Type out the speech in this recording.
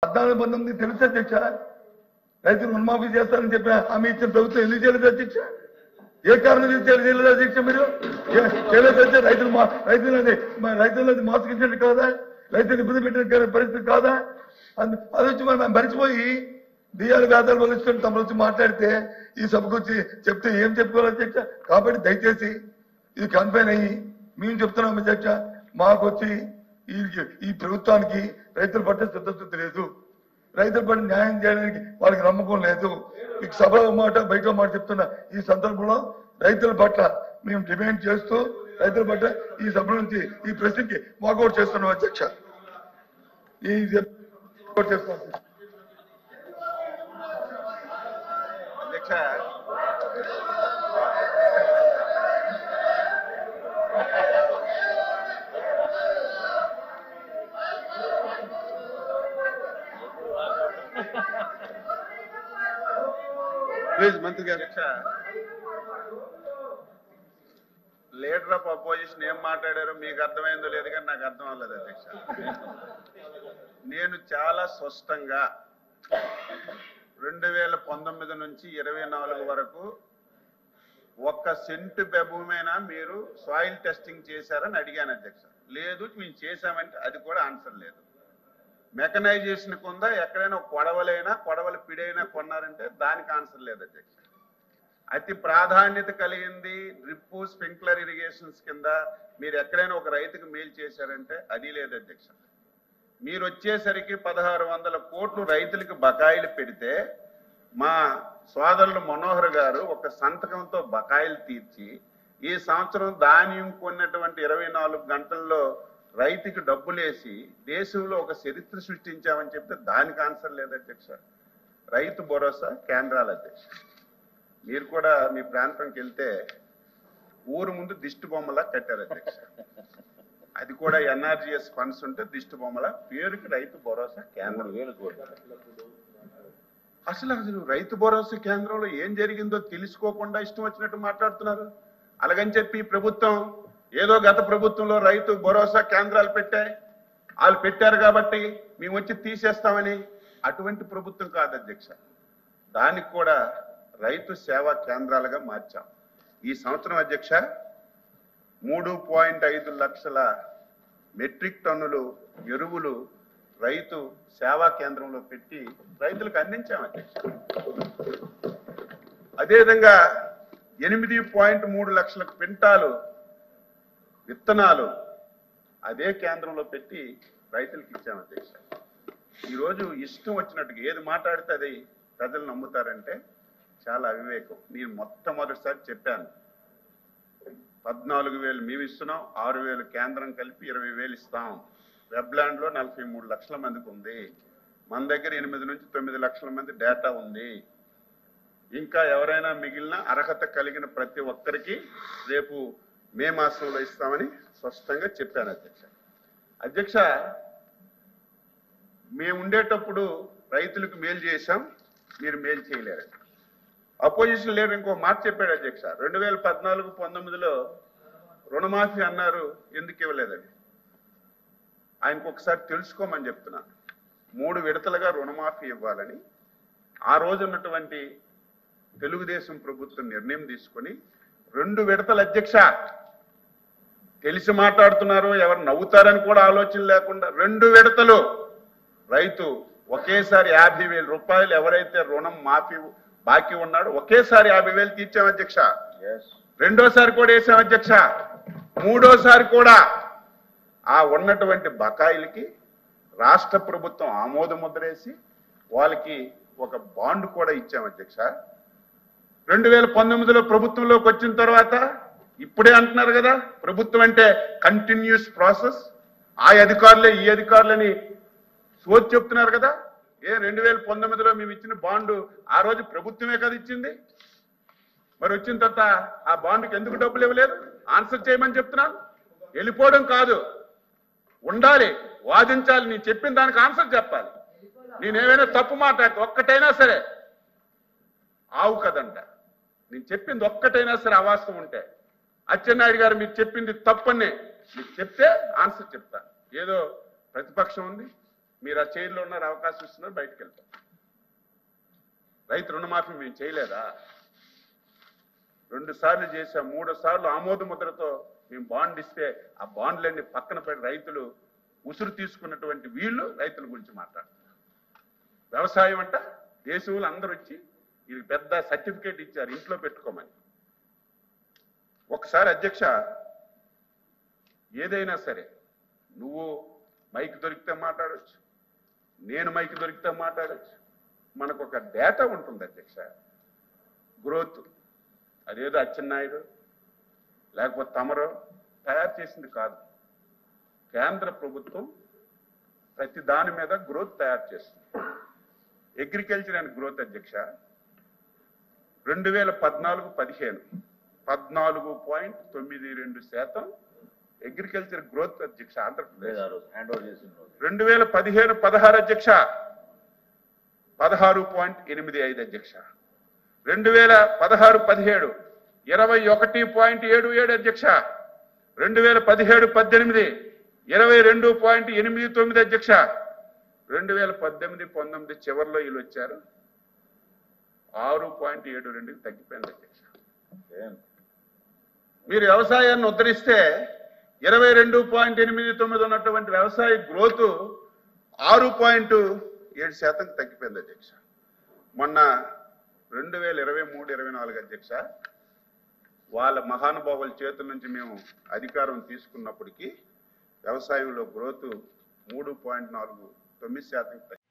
14 తెలుసు అధ్యక్ష. రైతులు రుణమాఫీ చేస్తారని చెప్పిన హామీ ఇచ్చిన ప్రభుత్వం ఎందుకు చేయలేదు అధ్యక్ష? ఏ కారణం చేయలేదు అధ్యక్ష? మీరు చేయలేదు అధ్యక్ష. రైతులది మోసగించండి కాదా? రైతులు ఇబ్బంది పెట్టిన పరిస్థితి కాదా? అది వచ్చి మనం మరిచిపోయి బియ్యాలు వేదాలు వలిస్తుంటే తమరు వచ్చి మాట్లాడితే ఈ సభకు వచ్చి చెప్తే ఏం చెప్పుకోవాలి అధ్యక్ష? కాబట్టి దయచేసి ఇది కన్ఫైన్ అయ్యి మేము చెప్తున్నాం అధ్యక్ష, మాకు వచ్చి ఈ ప్రభుత్వానికి రైతుల పట్ల చిత్తశుద్ధి లేదు, రైతుల పట్ల న్యాయం చేయడానికి వాళ్ళకి నమ్మకం లేదు. మీకు సభలో మాట బయట మాట చెప్తున్నా, ఈ సందర్భంలో రైతుల పట్ల మేము డిమాండ్ చేస్తూ రైతుల పట్ల ఈ సభ నుంచి ఈ ప్రశ్నకి వాకౌట్ చేస్తున్నాం అధ్యక్ష. చేస్తున్నాం అధ్యక్ష. ప్లీజ్ మంత్రి గారు. లీడర్ ఆఫ్ అపోజిషన్ ఏం మాట్లాడారో మీకు అర్థమైందో లేదు కానీ నాకు అర్థం అవ్వలేదు అధ్యక్ష. నేను చాలా స్పష్టంగా 2019 నుంచి 24 వరకు 1 సెంటు భూమైనా మీరు సాయిల్ టెస్టింగ్ చేశారని అడిగాను అధ్యక్ష. లేదు మేము చేశామంటే అది కూడా ఆన్సర్ లేదు. మెకనైజేషన్ ఉందా, ఎక్కడైనా కొడవల పిడైనా కొన్నారంటే దానికి ఆన్సర్ లేదు అధ్యక్ష. అతి ప్రాధాన్యత కలిగింది డ్రిప్ స్ప్రింక్లర్ ఇరిగేషన్స్ కింద మీరు ఎక్కడైనా ఒక రైతుకు మేలు చేశారంటే అది లేదు అధ్యక్ష. మీరు వచ్చేసరికి 1600 కోట్లు రైతులకు బకాయిలు పెడితే మా సోదరులు మనోహర్ గారు ఒక సంతకంతో బకాయిలు తీర్చి ఈ సంవత్సరం ధాన్యం కొన్నటువంటి 24 గంటల్లో రైతుకి డబ్బులేసి దేశంలో ఒక చరిత్ర సృష్టించామని చెప్తే దానికి ఆన్సర్ లేదు అధ్యక్ష. రైతు భరోసా కేంద్రాలు అధ్యక్ష. మీరు కూడా మీ ప్రాంతంకి వెళ్తే ఊరు ముందు దిష్టి బొమ్మలా కట్టారు అధ్యక్ష. అది కూడా ఎన్ఆర్జీఎస్ ఫండ్స్ ఉంటే దిష్టి బొమ్మల పేరుకి రైతు భరోసా కేంద్రం. అసలు రైతు భరోసా కేంద్రంలో ఏం జరిగిందో తెలుసుకోకుండా ఇష్టం వచ్చినట్టు మాట్లాడుతున్నారు. అలాగని చెప్పి ప్రభుత్వం ఏదో గత ప్రభుత్వంలో రైతు భరోసా కేంద్రాలు వాళ్ళు పెట్టారు కాబట్టి మేము వచ్చి తీసేస్తామని అటువంటి ప్రభుత్వం కాదు అధ్యక్ష. దానికి కూడా రైతు సేవా కేంద్రాలుగా మార్చాం. ఈ సంవత్సరం అధ్యక్ష 3.5 లక్షల మెట్రిక్ టన్నులు ఎరువులు రైతు సేవా కేంద్రంలో పెట్టి రైతులకు అందించాం అధ్యక్ష. అదేవిధంగా 8.3 లక్షల క్వింటాలు విత్తనాలు అదే కేంద్రంలో పెట్టి రైతులకు ఇచ్చాం అధ్యక్ష. ఈరోజు ఇష్టం వచ్చినట్టుగా ఏది మాట్లాడితే అది ప్రజలు నమ్ముతారంటే చాలా అవివేకం. నేను మొట్టమొదటిసారి చెప్పాను 14,000 మేము ఇస్తున్నాం, 6,000 కేంద్రం కలిపి 20,000 ఇస్తాం. వెబ్లాండ్ లో 43 లక్షల మందికి ఉంది. మన దగ్గర 8 నుంచి 9 లక్షల మంది డేటా ఉంది. ఇంకా ఎవరైనా మిగిలిన అర్హత కలిగిన ప్రతి ఒక్కరికి రేపు మే మాసంలో ఇస్తామని స్పష్టంగా చెప్పాను అధ్యక్ష. అధ్యక్ష, మేము ఉండేటప్పుడు రైతులకు మేలు చేశాం, మీరు మేలు చేయలేరు. అపోజిషన్ లీడర్ ఇంకో మాట చెప్పాడు అధ్యక్ష. 2014-19లో రుణమాఫీ అన్నారు, ఎందుకు ఇవ్వలేదని ఆయనకు ఒకసారి తెలుసుకోమని చెప్తున్నాను. 3 విడతలుగా రుణమాఫీ ఇవ్వాలని ఆ రోజు ఉన్నటువంటి తెలుగుదేశం ప్రభుత్వం నిర్ణయం తీసుకొని 2 విడతలు అధ్యక్ష. తెలిసి మాట్లాడుతున్నారు, ఎవరు నవ్వుతారని కూడా ఆలోచన లేకుండా 2 విడతలు రైతు ఒకేసారి 50,000 రూపాయలు ఎవరైతే రుణం మాఫీ బాకీ ఉన్నాడో ఒకేసారి 50,000 తీర్చాం అధ్యక్ష. రెండోసారి కూడా వేసాం అధ్యక్ష. మూడోసారి కూడా ఆ ఉన్నటువంటి బకాయిలకి రాష్ట్ర ప్రభుత్వం ఆమోద ముద్రేసి వాళ్ళకి ఒక బాండ్ కూడా ఇచ్చాం అధ్యక్ష. 2019లో ప్రభుత్వంలోకి వచ్చిన తర్వాత ఇప్పుడే అంటున్నారు కదా ప్రభుత్వం అంటే కంటిన్యూస్ ప్రాసెస్, ఆ అధికారులే ఈ అధికారులని సోది చెప్తున్నారు కదా. 2019లో మేము ఇచ్చిన బాండు ఆ రోజు ప్రభుత్వమే కదా ఇచ్చింది. మరి వచ్చిన తర్వాత ఆ బాండుకి ఎందుకు డబ్బులు ఇవ్వలేదు? ఆన్సర్ చేయమని చెప్తున్నాను. వెళ్ళిపోవడం కాదు, ఉండాలి, వాదించాలి. నేను చెప్పిన దానికి ఆన్సర్ చెప్పాలి. నేనేమైనా తప్పు మాట్లాడితే ఒక్కటైనా సరే ఆవు కదంట, నేను చెప్పింది ఒక్కటైనా సరే అవాస్తవం ఉంటే అచ్చెన్నాయుడు గారు మీరు చెప్పింది తప్పని మీకు చెప్తే ఆన్సర్ చెప్తా. ఏదో ప్రతిపక్షం ఉంది, మీరు ఆ చైర్లో ఉన్నారు, అవకాశం ఇస్తున్నారు, బయటకు వెళ్తారు. రైతు రుణమాఫీ మేము చేయలేదా? 2 సార్లు చేశాం, 3వ సార్లు ఆమోద ముద్రతో మేము బాండ్ ఇస్తే ఆ బాండ్లన్నీ పక్కన పెట్టి రైతులు ఉసురు తీసుకున్నటువంటి వీళ్ళు రైతుల గురించి మాట్లాడుతున్నారు. వ్యవసాయం అంట దేశంలో అందరూ వచ్చి ఇది పెద్ద సర్టిఫికేట్ ఇచ్చారు ఇంట్లో పెట్టుకోమని. ఒకసారి అధ్యక్ష, ఏదైనా సరే నువ్వు మైక్ దొరికితే మాట్లాడవచ్చు, నేను మైక్ దొరికితే మాట్లాడవచ్చు. మనకు ఒక డేటా ఉంటుంది అధ్యక్ష. గ్రోత్ అదేదో అచ్చెన్నాయుడు లేకపోతే తమరో తయారు చేసింది కాదు. కేంద్ర ప్రభుత్వం ప్రతి దాని మీద గ్రోత్ తయారు చేస్తుంది. అగ్రికల్చర్ అండ్ గ్రోత్ అధ్యక్ష 2014-15 14.92% అగ్రికల్చర్ గ్రోత్ అధ్యక్ష ఆంధ్రప్రదేశ్. 2015-16 అధ్యక్ష 16.85 అధ్యక్ష. 2016-17 21.77 అధ్యక్ష. 2017-18 22.89 అధ్యక్ష. 2018-19 చివరిలో వీళ్ళు వచ్చారు 6.72 తగ్గిపోయింది అధ్యక్ష. మీరు వ్యవసాయాన్ని ఉద్ధరిస్తే 22.89 ఉన్నటువంటి వ్యవసాయ గ్రోత్ 6.7% తగ్గిపోయింది అధ్యక్ష. మొన్న 2023-24 అధ్యక్ష వాళ్ళ మహానుభావుల చేతుల నుంచి మేము అధికారం తీసుకున్నప్పటికీ వ్యవసాయంలో గ్రోత్ 3.49%